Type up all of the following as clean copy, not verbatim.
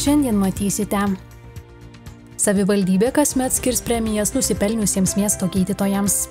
Šiandien matysite. Savivaldybė kasmet skirs premijas nusipelniusiems miesto gydytojams.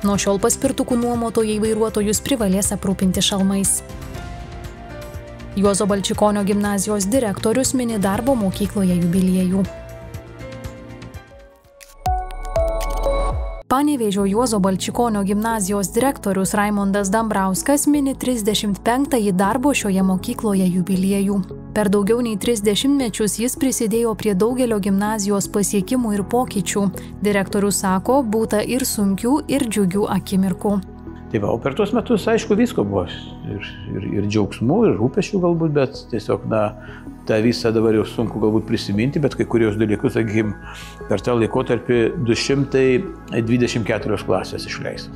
Nuo šiol paspirtukų nuomotojai vairuotojus privalės aprūpinti šalmais. Juozo Balčikonio gimnazijos direktorius mini darbo mokykloje jubiliejų. Panevėžio Juozo Balčikonio gimnazijos direktorius Raimondas Dambrauskas mini 35-ąjį darbo šioje mokykloje jubiliejų. Per daugiau nei 30 mečius jis prisidėjo prie daugelio gimnazijos pasiekimų ir pokyčių. Direktorius sako, būta ir sunkių, ir džiugių akimirkų. Tai va, per tuos metus, aišku, visko buvo. Ir džiaugsmų, ir rūpesčių galbūt, bet tiesiog, tą visą dabar jau sunku galbūt prisiminti, bet kai kurios dalykus, sakykime, per tą laikotarpį 224 klasės išleistas.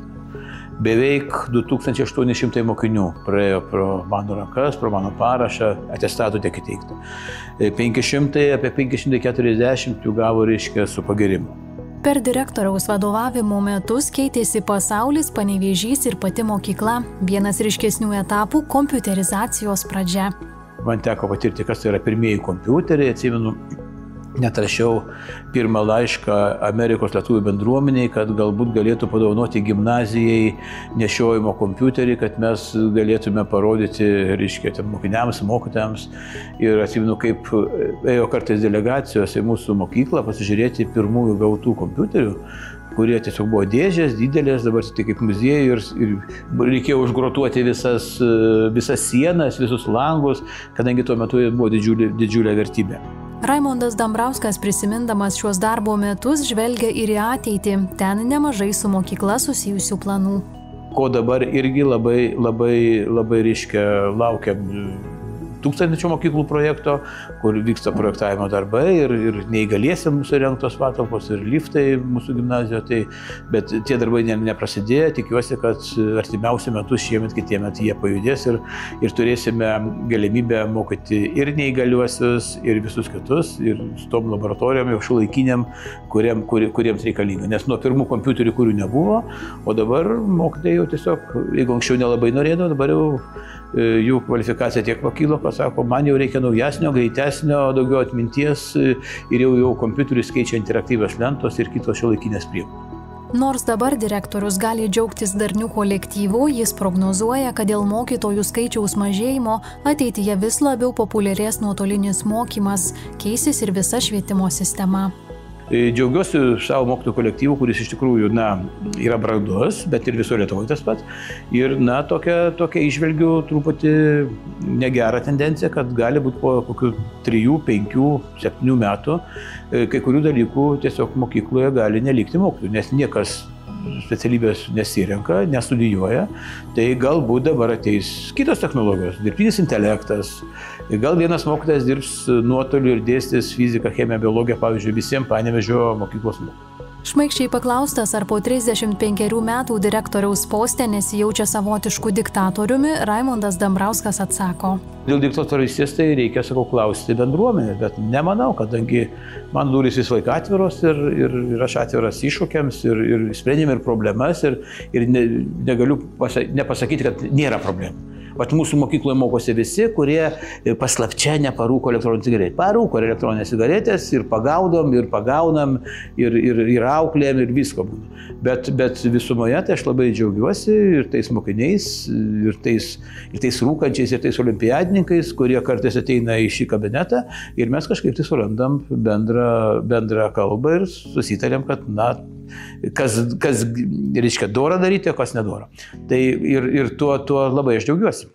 Beveik 2800 mokinių praėjo pro mano rankas, pro mano parašą, atestatų tiek įteikta. Apie 540 jų gavo, reiškia, su pagirimu. Per direktoriaus vadovavimo metus keitėsi pasaulis, Panevėžys ir pati mokykla. Vienas ryškesnių etapų – kompiuterizacijos pradžia. Man teko patirti, kas tai yra pirmieji kompiuteriai, atsimenu, net rašiau pirmą laišką Amerikos lietuvių bendruomeniai, kad galbūt galėtų padovanoti gimnazijai nešiojimo kompiuterį, kad mes galėtume parodyti, reiškia, mokiniams, mokytojams. Ir atsimenu, kaip ėjo kartais delegacijos į mūsų mokyklą pasižiūrėti pirmųjų gautų kompiuterių, kurie tiesiog buvo dėžės, didelės, dabar tai kaip muziejai ir reikėjo užgrotuoti visas sienas, visus langus, kadangi tuo metu buvo didžiulė vertybė. Raimondas Dambrauskas, prisimindamas šiuos darbo metus, žvelgia ir į ateitį. Ten nemažai su mokykla susijusių planų. Ko dabar irgi labai reiškia laukia 1000 mokyklų projekto, kur vyksta projektavimo darbai ir neįgaliesiems surengtos patalpos ir liftai mūsų gimnazijoje. Bet tie darbai neprasidėjo, tikiuosi, kad artimiausiu metu šiemet, kitiemet jie pajudės ir turėsime galimybę mokyti ir neįgaliuosius, ir visus kitus, ir su tom laboratorijom jau šiuolaikiniam, kuriems reikalinga. Nes nuo pirmų kompiuterių, kurių nebuvo, o dabar mokytojai jau tiesiog, jeigu anksčiau nelabai norėdavo, dabar jau jų kvalifikacija tiek pakilo, kad sako, man jau reikia naujesnio, greitesnio, daugiau atminties ir jau kompiuterius keičia interaktyvios lentos ir kitos šiuolaikinės priemonės. Nors dabar direktorius gali džiaugtis darnių kolektyvų, jis prognozuoja, kad dėl mokytojų skaičiaus mažėjimo ateityje vis labiau populiarės nuotolinis mokymas, keisis ir visa švietimo sistema. Džiaugiuosi savo mokytojų kolektyvų, kuris iš tikrųjų, yra brandus, bet ir viso Lietuvoje tas pats. Ir, tokia išvelgiu truputį negerą tendenciją, kad gali būti po kokių 3, 5, 7 metų kai kurių dalykų tiesiog mokykloje gali nelikti mokytojų, nes niekas specialybės nesirenka, nestudijuoja, tai galbūt dabar ateis kitos technologijos, dirbtinis intelektas, gal vienas mokytojas dirbs nuotoliu ir dėstys fiziką, chemiją, biologiją, pavyzdžiui, visiems Panevėžio mokyklos mokiniams. Šmaikščiai paklaustas, ar po 35 metų direktoriaus poste nesijaučia savotišku diktatoriumi, Raimondas Dambrauskas atsako. Dėl diktatorystės tai reikia, klausti bendruomenę, bet nemanau, kadangi man durys visą laiką atviros ir aš atviras iššūkiams ir sprendžiam ir problemas ir negaliu nepasakyti, kad nėra problemų. Vat mūsų mokykloje mokosi visi, kurie paslapčia neparūko elektroninės cigaretės. Parūko elektroninės cigaretės ir pagaudom, ir pagaunam, ir auklėjam, ir visko būna. Bet visumoje tai aš labai džiaugiuosi ir tais mokiniais, ir tais rūkančiais, ir tais olimpiadininkais, kurie kartais ateina į šį kabinetą ir mes kažkaip tai surandam bendrą kalbą ir susitarėm, kad kas reiškia dora daryti, o kas nedora. Tai ir tuo labai aš džiaugiuosi.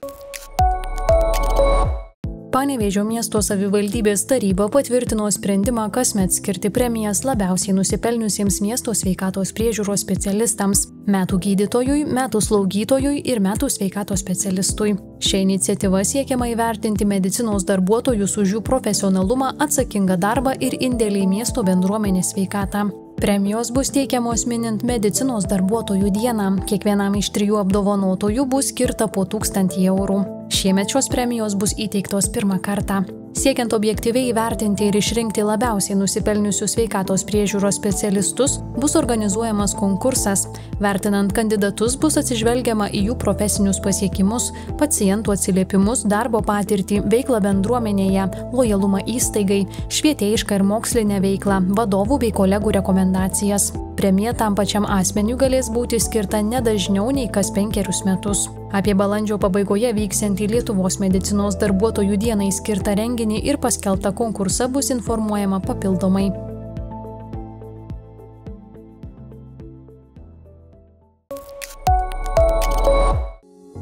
Panevėžio miesto savivaldybės taryba patvirtino sprendimą kasmet skirti premijas labiausiai nusipelniusiems miesto sveikatos priežiūros specialistams – metų gydytojui, metų slaugytojui ir metų sveikatos specialistui. Šia iniciatyva siekiama įvertinti medicinos darbuotojus už jų profesionalumą, atsakingą darbą ir indėlį į miesto bendruomenės sveikatą. Premijos bus teikiamos minint medicinos darbuotojų dieną. Kiekvienam iš 3 apdovanotųjų bus skirta po 1000 eurų. Šiemet šios premijos bus įteiktos pirmą kartą. Siekiant objektyviai įvertinti ir išrinkti labiausiai nusipelniusius sveikatos priežiūros specialistus, bus organizuojamas konkursas. Vertinant kandidatus bus atsižvelgiama į jų profesinius pasiekimus, pacientų atsiliepimus, darbo patirtį, veiklą bendruomenėje, lojalumą įstaigai, švietėjišką ir mokslinę veiklą, vadovų bei kolegų rekomendacijas. Premija tam pačiam asmeniui galės būti skirta ne dažniau nei kas 5 metus. Apie balandžio pabaigoje vyksiantį Lietuvos medicinos darbuotojų dienai skirtą renginį ir paskelbtą konkursą bus informuojama papildomai.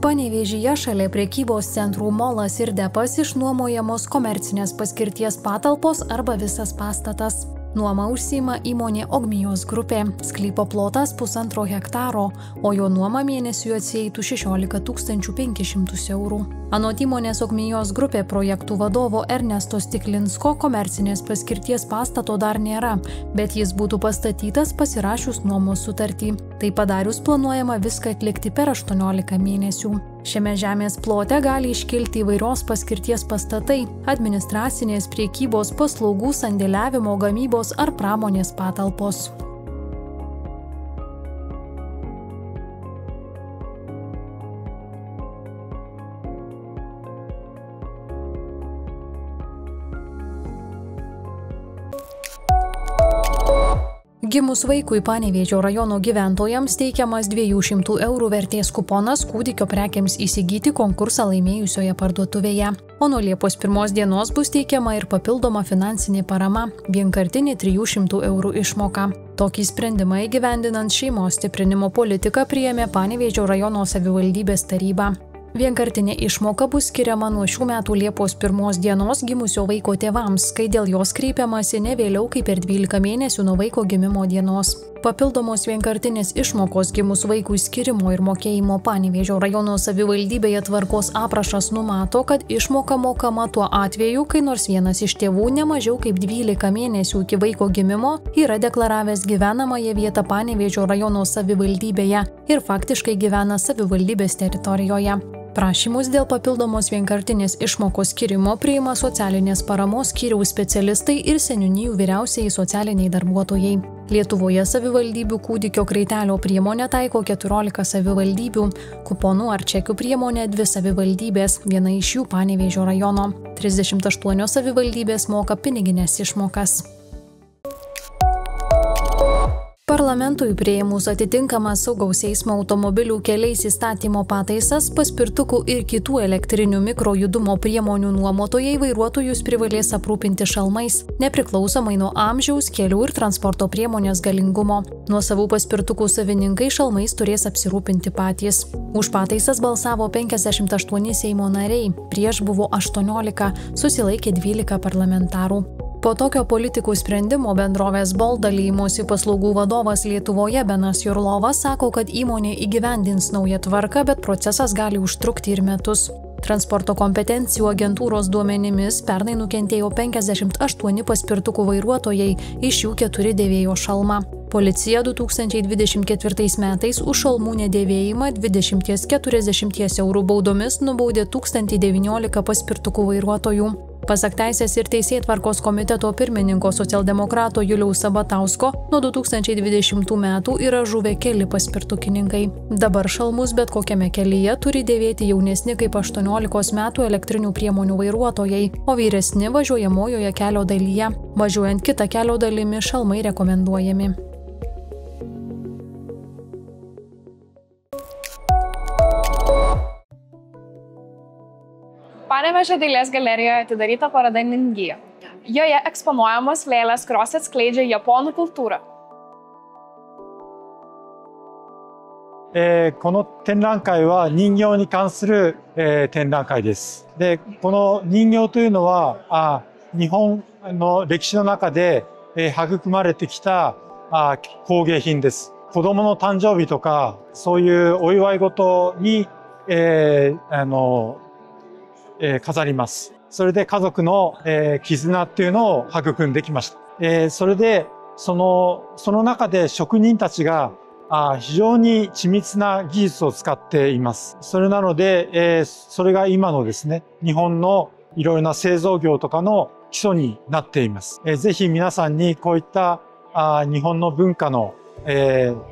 Panevėžyje šalia prekybos centrų Molas ir Depas išnuomojamos komercinės paskirties patalpos arba visas pastatas. Nuoma užsiima įmonė Ogmijos grupė, sklypo plotas 1,5 hektaro, o jo nuoma mėnesiui atsieitų 16 500 eurų. Anot įmonės Ogmijos grupė projektų vadovo Ernesto Stiklinsko komercinės paskirties pastato dar nėra, bet jis būtų pastatytas pasirašius nuomos sutartį. Tai padarius planuojama viską atlikti per 18 mėnesių. Šiame žemės plote gali iškilti įvairios paskirties pastatai – administracinės, prekybos, paslaugų, sandėliavimo, gamybos ar pramonės patalpos. Gimus vaikui Panevėžio rajono gyventojams teikiamas 200 eurų vertės kuponas kūdikio prekiams įsigyti konkursą laimėjusioje parduotuvėje. O nuo Liepos 1 dienos bus teikiama ir papildoma finansinė parama – vienkartinė 300 eurų išmoka. Tokį sprendimą įgyvendinant šeimos stiprinimo politiką priėmė Panevėžio rajono savivaldybės taryba. Vienkartinė išmoka bus skiriama nuo šių metų Liepos 1 dienos gimusio vaiko tėvams, kai dėl jos kreipiamasi ne vėliau kaip per 12 mėnesių nuo vaiko gimimo dienos. Papildomos vienkartinės išmokos gimus vaikui skirimo ir mokėjimo Panevėžio rajono savivaldybėje tvarkos aprašas numato, kad išmoka mokama tuo atveju, kai nors vienas iš tėvų ne mažiau kaip 12 mėnesių iki vaiko gimimo yra deklaravęs gyvenamąją vietą Panevėžio rajono savivaldybėje ir faktiškai gyvena savivaldybės teritorijoje. Prašymus dėl papildomos vienkartinės išmokos skirimo priima socialinės paramos skyriaus specialistai ir seniūnijų vyriausieji socialiniai darbuotojai. Lietuvoje savivaldybių kūdikio kraitelio priemonę taiko 14 savivaldybių, kuponų ar čekių priemonę 2 savivaldybės, viena iš jų Panevėžio rajono. 38 savivaldybės moka piniginės išmokas. Parlamentui priėmus atitinkamas saugaus eismo automobilių keliais įstatymo pataisas, paspirtukų ir kitų elektrinių mikrojudumo priemonių nuomotojai vairuotojus privalės aprūpinti šalmais, nepriklausomai nuo amžiaus, kelių ir transporto priemonės galingumo. Nuosavų paspirtukų savininkai šalmais turės apsirūpinti patys. Už pataisas balsavo 58 Seimo nariai, prieš buvo 18, susilaikė 12 parlamentarų. Po tokio politikų sprendimo bendrovės Bolt dalijimosi paslaugų vadovas Lietuvoje Benas Jurlovas sako, kad įmonė įgyvendins naują tvarką, bet procesas gali užtrukti ir metus. Transporto kompetencijų agentūros duomenimis pernai nukentėjo 58 paspirtukų vairuotojai, iš jų 4 dėvėjo šalmą. Policija 2024 metais už šalmų nedėvėjimą 20–40 eurų baudomis nubaudė 1019 paspirtukų vairuotojų. Pasak Teisės ir teisėtvarkos komiteto pirmininko socialdemokrato Juliaus Sabatausko, nuo 2020 metų yra žuvę keli paspirtukininkai. Dabar šalmus bet kokiame kelyje turi dėvėti jaunesni kaip 18 metų elektrinių priemonių vairuotojai, o vyresni važiuojamojoje kelio dalyje. Važiuojant kitą kelio dalimi šalmai rekomenduojami. Panevėžio dailės galerijoje atidaryta paroda Ningyja. Joje eksponuojamos lėlės, kurios atskleidžia japonų kultūrą. この展覧会は人形に関する展覧会です。で、この人形というのは日本の歴史の中で育まれてきた工芸品です。子供の誕生日とかそういうお祝い事に飾ります。それで家族の絆っていうのを育んできました。それでその中で職人たちが非常に緻密な技術を使っています。それなので、それが今のですね、日本のいろいろな製造業とかの基礎になっています。ぜひ皆さんにこういった日本の文化の、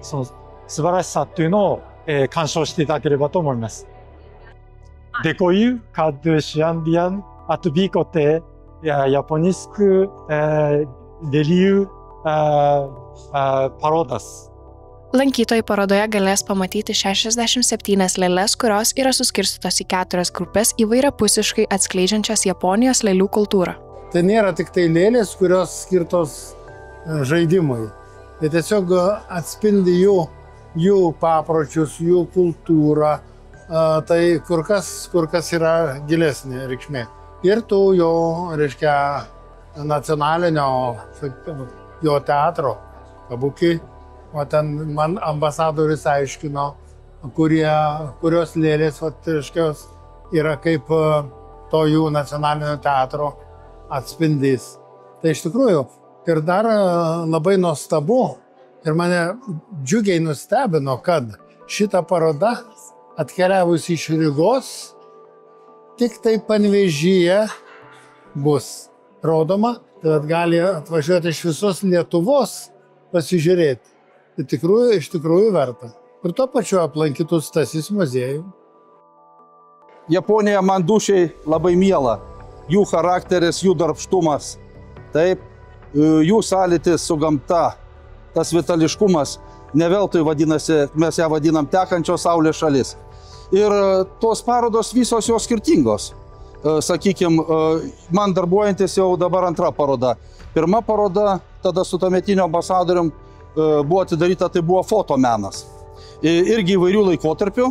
その素晴らしさっていうのを、鑑賞していただければと思います。Dekoyu kad šiandien atvykote japoniškų lelijų parodas. Lankytojai parodoje galės pamatyti 67 lėles, kurios yra suskirstytos į 4 grupės įvairiapusiškai atskleidžiančias Japonijos lėlių kultūrą. Tai nėra tik tai lėlės, kurios skirtos žaidimui. Tai tiesiog atspindi jų papročius, jų kultūrą. Tai kur kas yra gilesnė reikšmė. Ir tų jo, reiškia, nacionalinio jo teatro, kabuki. O ten man ambasadoris aiškino, kurios lėlės yra kaip to jų nacionalinio teatro atspindys. Tai iš tikrųjų ir dar labai nuostabu ir mane džiugiai nustebino, kad šita paroda atkeliavusi iš Rygos tik tai Panevėžyje bus rodoma, tai gali atvažiuoti iš visos Lietuvos pasižiūrėti. Tai iš tikrųjų verta. Ir tuo pačiu aplankytų Stasys muziejų. Japonija man dušiai labai miela. Jų charakteris, jų darbštumas. Taip, jų sąlytis su gamta, tas vitališkumas, ne veltui vadinasi, mes ją vadinam tekančios saulės šalis. Ir tos parodos visos jos skirtingos. Sakykime, man darbuojantis jau dabar antra paroda. Pirma paroda, tada su tuometiniu ambasadorium buvo atidaryta, tai buvo fotomenas. Irgi įvairių laikotarpių.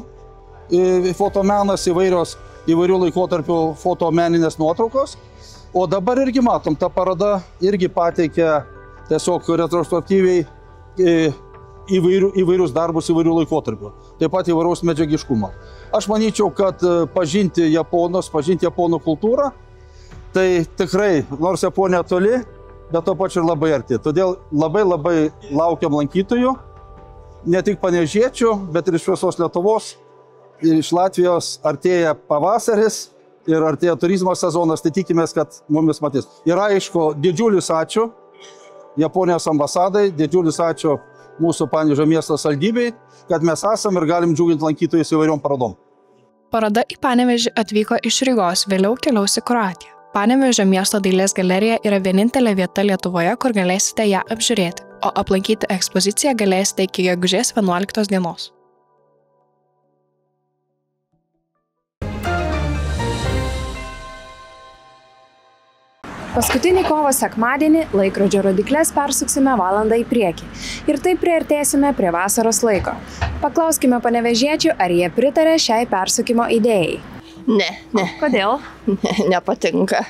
Fotomenas įvairių laikotarpių fotomeninės nuotraukos. O dabar irgi matom, ta paroda irgi pateikia tiesiog retrospektyviai įvairius darbus įvairių laikotarpių. Taip pat įvairaus medžiagiškumo. Aš manyčiau, kad pažinti japonų kultūrą, tai tikrai, nors Japonija toli, bet to pačiu ir labai arti. Todėl labai laukiam lankytojų, ne tik panevėžiečių, bet ir iš visos Lietuvos, ir iš Latvijos artėja pavasaris ir artėja turizmo sezonas, tai tikimės, kad mumis matys. Ir aišku, didžiulis ačiū Japonijos ambasadai, didžiulis ačiū mūsų Panevėžio miesto saldybei, kad mes esam ir galim džiuginti lankytojus įvairiom parodom. Paroda į Panevėžį atvyko iš Rygos, vėliau keliaus į Kroatiją. Panevėžio miesto dailės galerija yra vienintelė vieta Lietuvoje, kur galėsite ją apžiūrėti, o aplankyti ekspoziciją galėsite iki gegužės 11 dienos. Paskutinį kovo sekmadienį laikrodžio rodykles persuksime valandą į priekį ir taip priartėsime prie vasaros laiko. Paklauskime panevėžiečių, ar jie pritarė šiai persukimo idėjai. Ne. Kodėl? Ne, nepatinka.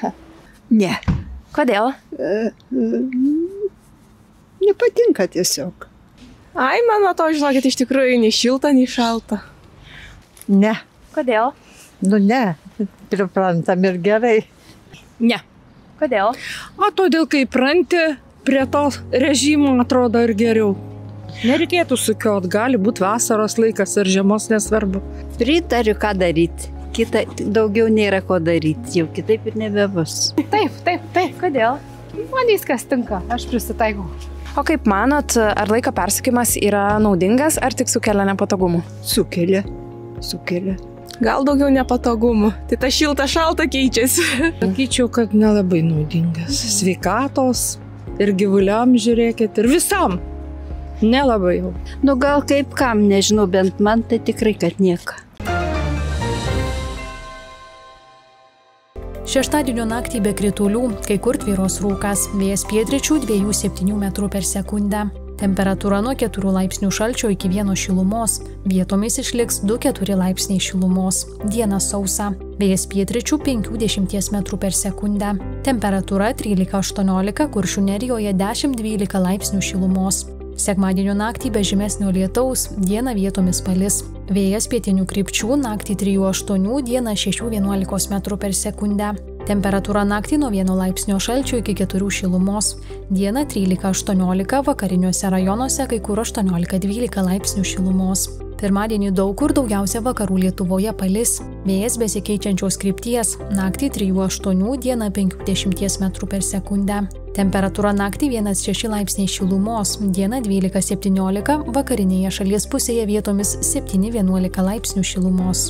Ne. Kodėl? Nepatinka tiesiog. Ai, man to, žinokit, iš tikrųjų nei šilta, nei šalta. Ne. Kodėl? Nu ne, priprantam ir gerai. Ne. Kodėl? Todėl, kai pranti prie to režimo, atrodo ir geriau. Nereikėtų sukiot, gali būti vasaros laikas ir žiemos nesvarbu. Pritariu, ką daryti. Kita daugiau nėra ko daryti, jau kitaip ir nebebus. Taip. Kodėl? Man viskas tinka, aš prisitaikau. O kaip manot, ar laiko persukimas yra naudingas, ar tik sukelia nepatogumų? Sukelia. Gal daugiau nepatogumų, tai ta šilta šalta keičiasi. Sakyčiau, kad nelabai naudingas. Sveikatos ir gyvuliam žiūrėkit ir visam. Nelabai jau. Nu gal kaip kam, nežinau, bent man tai tikrai, kad nieko. Šeštadienio naktį be kritulių, kai kur tvyros rūkas, vėjas pietryčių 2–7 metrų per sekundę. Temperatūra nuo 4 laipsnių šalčio iki 1 šilumos, vietomis išliks 2–4 laipsniai šilumos, diena sausa, vėjas pietryčių 5–10 metrų per sekundę. Temperatūra 13–18, Kuršių Nerijoje 10–12 laipsnių šilumos. Sekmadienio naktį be žymesnio lietaus, dieną vietomis palis. Vėjas pietinių krypčių naktį 3–8, dieną 6–11 metrų per sekundę. Temperatūra naktį nuo 1 laipsnio šalčio iki 4 šilumos. Dieną 13–18, vakariniuose rajonuose kai kur 18–12 laipsnių šilumos. Pirmadienį daug kur daugiausia vakarų Lietuvoje palis. Vėjas besikeičiančios krypties, naktį 3–8, dieną 50 m/s. Temperatūra naktį 1–6 laipsniai šilumos, dieną 12–17, vakarinėje šalies pusėje vietomis 7–11 laipsnių šilumos.